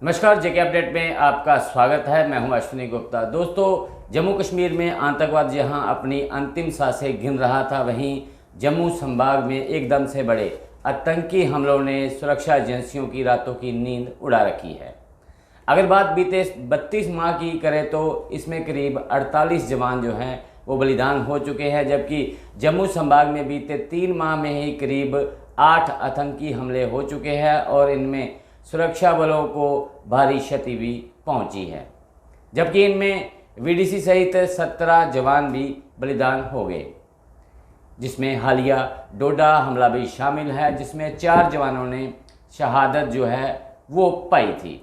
नमस्कार, जेके अपडेट में आपका स्वागत है। मैं हूं अश्विनी गुप्ता। दोस्तों, जम्मू कश्मीर में आतंकवाद जहां अपनी अंतिम सांसें गिन रहा था, वहीं जम्मू संभाग में एकदम से बड़े आतंकी हमलों ने सुरक्षा एजेंसियों की रातों की नींद उड़ा रखी है। अगर बात बीते 32 माह की करें तो इसमें करीब 48 जवान जो हैं वो बलिदान हो चुके हैं, जबकि जम्मू संभाग में बीते 3 माह में ही करीब 8 आतंकी हमले हो चुके हैं और इनमें सुरक्षा बलों को भारी क्षति भी पहुंची है, जबकि इनमें वीडीसी सहित 17 जवान भी बलिदान हो गए, जिसमें हालिया डोडा हमला भी शामिल है, जिसमें 4 जवानों ने शहादत जो है वो पाई थी।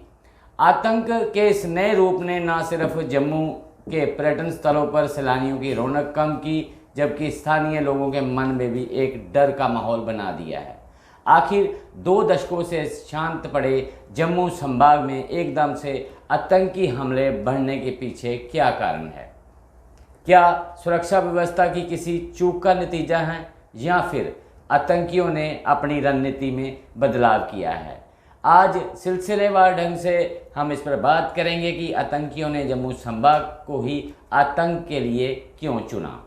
आतंक के इस नए रूप ने न सिर्फ जम्मू के पर्यटन स्थलों पर सैलानियों की रौनक कम की, जबकि स्थानीय लोगों के मन में भी एक डर का माहौल बना दिया है। आखिर 2 दशकों से शांत पड़े जम्मू संभाग में एकदम से आतंकी हमले बढ़ने के पीछे क्या कारण है? क्या सुरक्षा व्यवस्था की किसी चूक का नतीजा है या फिर आतंकियों ने अपनी रणनीति में बदलाव किया है? आज सिलसिलेवार ढंग से हम इस पर बात करेंगे कि आतंकियों ने जम्मू संभाग को ही आतंक के लिए क्यों चुना।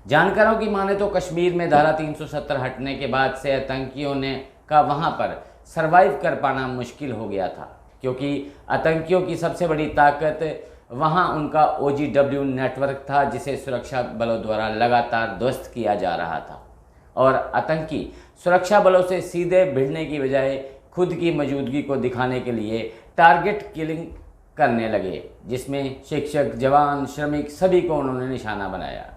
जानकारों की माने तो कश्मीर में धारा 370 हटने के बाद से आतंकियों ने का वहां पर सरवाइव कर पाना मुश्किल हो गया था, क्योंकि आतंकियों की सबसे बड़ी ताकत वहां उनका OGW नेटवर्क था, जिसे सुरक्षा बलों द्वारा लगातार ध्वस्त किया जा रहा था। और आतंकी सुरक्षा बलों से सीधे भिड़ने की बजाय खुद की मौजूदगी को दिखाने के लिए टारगेट किलिंग करने लगे, जिसमें शिक्षक, जवान, श्रमिक सभी को उन्होंने निशाना बनाया।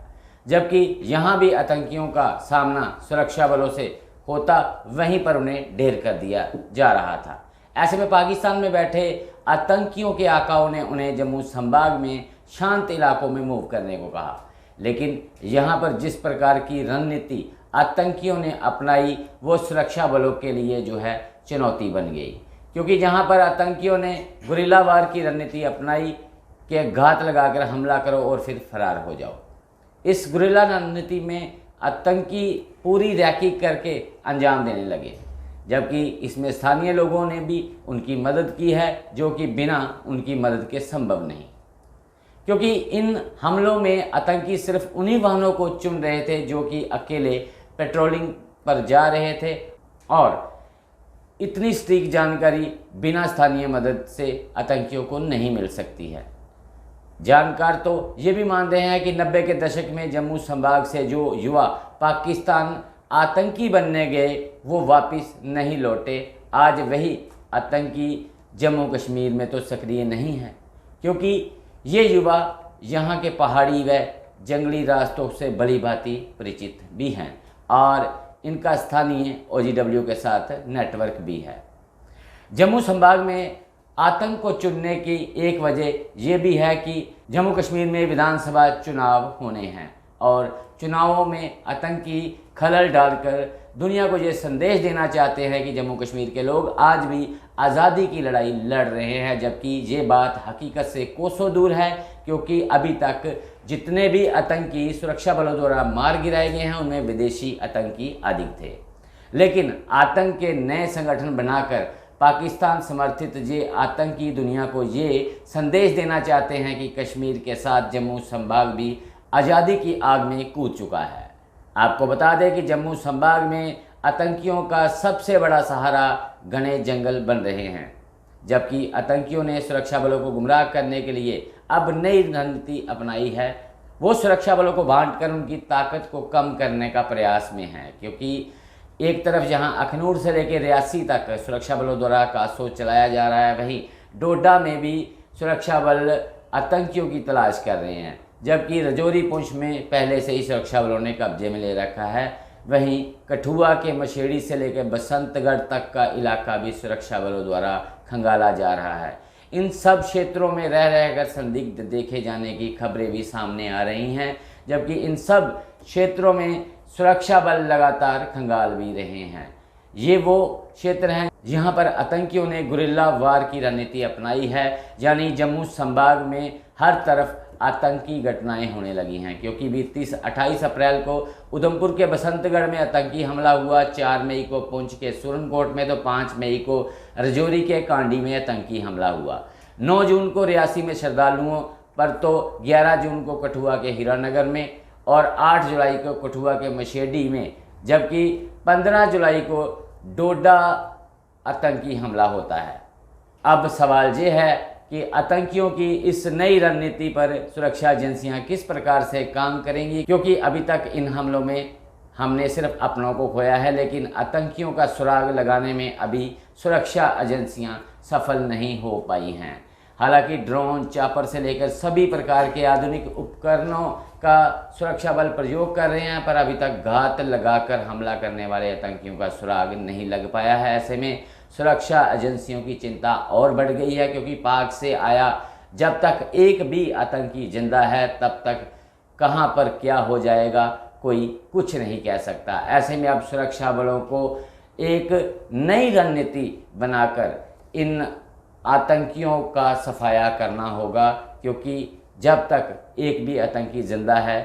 जबकि यहाँ भी आतंकियों का सामना सुरक्षा बलों से होता, वहीं पर उन्हें ढेर कर दिया जा रहा था। ऐसे में पाकिस्तान में बैठे आतंकियों के आकाओं ने उन्हें जम्मू संभाग में शांत इलाकों में मूव करने को कहा, लेकिन यहाँ पर जिस प्रकार की रणनीति आतंकियों ने अपनाई वो सुरक्षा बलों के लिए जो है चुनौती बन गई, क्योंकि जहाँ पर आतंकियों ने गुरिल्लावार की रणनीति अपनाई कि घात लगाकर हमला करो और फिर फरार हो जाओ। इस गुरिल्ला रणनीति में आतंकी पूरी रैकी करके अंजाम देने लगे, जबकि इसमें स्थानीय लोगों ने भी उनकी मदद की है, जो कि बिना उनकी मदद के संभव नहीं, क्योंकि इन हमलों में आतंकी सिर्फ उन्हीं वाहनों को चुन रहे थे जो कि अकेले पेट्रोलिंग पर जा रहे थे, और इतनी सटीक जानकारी बिना स्थानीय मदद से आतंकियों को नहीं मिल सकती है। जानकार तो ये भी मान रहे हैं कि 90 के दशक में जम्मू संभाग से जो युवा पाकिस्तान आतंकी बनने गए वो वापस नहीं लौटे। आज वही आतंकी जम्मू कश्मीर में तो सक्रिय नहीं है, क्योंकि ये युवा यहाँ के पहाड़ी व जंगली रास्तों से भली भांति परिचित भी हैं और इनका स्थानीय OGW के साथ नेटवर्क भी है। जम्मू संभाग में आतंक को चुनने की एक वजह यह भी है कि जम्मू कश्मीर में विधानसभा चुनाव होने हैं और चुनावों में आतंकी खलल डालकर दुनिया को ये संदेश देना चाहते हैं कि जम्मू कश्मीर के लोग आज भी आज़ादी की लड़ाई लड़ रहे हैं, जबकि ये बात हकीकत से कोसों दूर है, क्योंकि अभी तक जितने भी आतंकी सुरक्षा बलों द्वारा मार गिराए गए हैं उनमें विदेशी आतंकी अधिक थे। लेकिन आतंक के नए संगठन बनाकर पाकिस्तान समर्थित ये आतंकी दुनिया को ये संदेश देना चाहते हैं कि कश्मीर के साथ जम्मू संभाग भी आज़ादी की आग में कूद चुका है। आपको बता दें कि जम्मू संभाग में आतंकियों का सबसे बड़ा सहारा घने जंगल बन रहे हैं, जबकि आतंकियों ने सुरक्षा बलों को गुमराह करने के लिए अब नई रणनीति अपनाई है। वो सुरक्षा बलों को बांटकर उनकी ताकत को कम करने का प्रयास में है, क्योंकि एक तरफ जहां अखनूर से लेकर रियासी तक सुरक्षा बलों द्वारा कासो चलाया जा रहा है, वहीं डोडा में भी सुरक्षा बल आतंकियों की तलाश कर रहे हैं, जबकि रजौरी पुंछ में पहले से ही सुरक्षा बलों ने कब्जे में ले रखा है। वहीं कठुआ के मशेड़ी से लेकर बसंतगढ़ तक का इलाका भी सुरक्षा बलों द्वारा खंगाला जा रहा है। इन सब क्षेत्रों में रह रहकर संदिग्ध देखे जाने की खबरें भी सामने आ रही हैं, जबकि इन सब क्षेत्रों में सुरक्षा बल लगातार खंगाल भी रहे हैं। ये वो क्षेत्र हैं जहां पर आतंकियों ने गुरिल्ला वार की रणनीति अपनाई है, यानी जम्मू संभाग में हर तरफ आतंकी घटनाएं होने लगी हैं, क्योंकि बीती 28 अप्रैल को उधमपुर के बसंतगढ़ में आतंकी हमला हुआ, 4 मई को पुंछ के सुरनकोट में, तो 5 मई को रजौरी के कांडी में आतंकी हमला हुआ। 9 जून को रियासी में श्रद्धालुओं पर, तो 11 जून को कठुआ के हीरानगर में और 8 जुलाई को कठुआ के मशेडी में, जबकि 15 जुलाई को डोडा आतंकी हमला होता है। अब सवाल ये है कि आतंकियों की इस नई रणनीति पर सुरक्षा एजेंसियां किस प्रकार से काम करेंगी, क्योंकि अभी तक इन हमलों में हमने सिर्फ अपनों को खोया है, लेकिन आतंकियों का सुराग लगाने में अभी सुरक्षा एजेंसियां सफल नहीं हो पाई हैं। हालांकि ड्रोन, चापर से लेकर सभी प्रकार के आधुनिक उपकरणों का सुरक्षा बल प्रयोग कर रहे हैं, पर अभी तक घात लगाकर हमला करने वाले आतंकियों का सुराग नहीं लग पाया है। ऐसे में सुरक्षा एजेंसियों की चिंता और बढ़ गई है, क्योंकि पाक से आया जब तक एक भी आतंकी जिंदा है, तब तक कहां पर क्या हो जाएगा कोई कुछ नहीं कह सकता। ऐसे में अब सुरक्षा बलों को एक नई रणनीति बनाकर इन आतंकियों का सफाया करना होगा, क्योंकि जब तक एक भी आतंकी जिंदा है,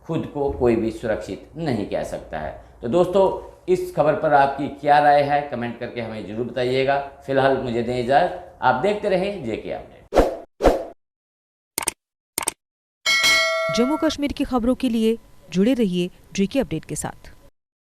खुद को कोई भी सुरक्षित नहीं कह सकता है। तो दोस्तों, इस खबर पर आपकी क्या राय है, कमेंट करके हमें जरूर बताइएगा। फिलहाल मुझे दें इजाज़त, आप देखते रहें जेके अपडेट। जम्मू कश्मीर की खबरों के लिए जुड़े रहिए जेके अपडेट के साथ।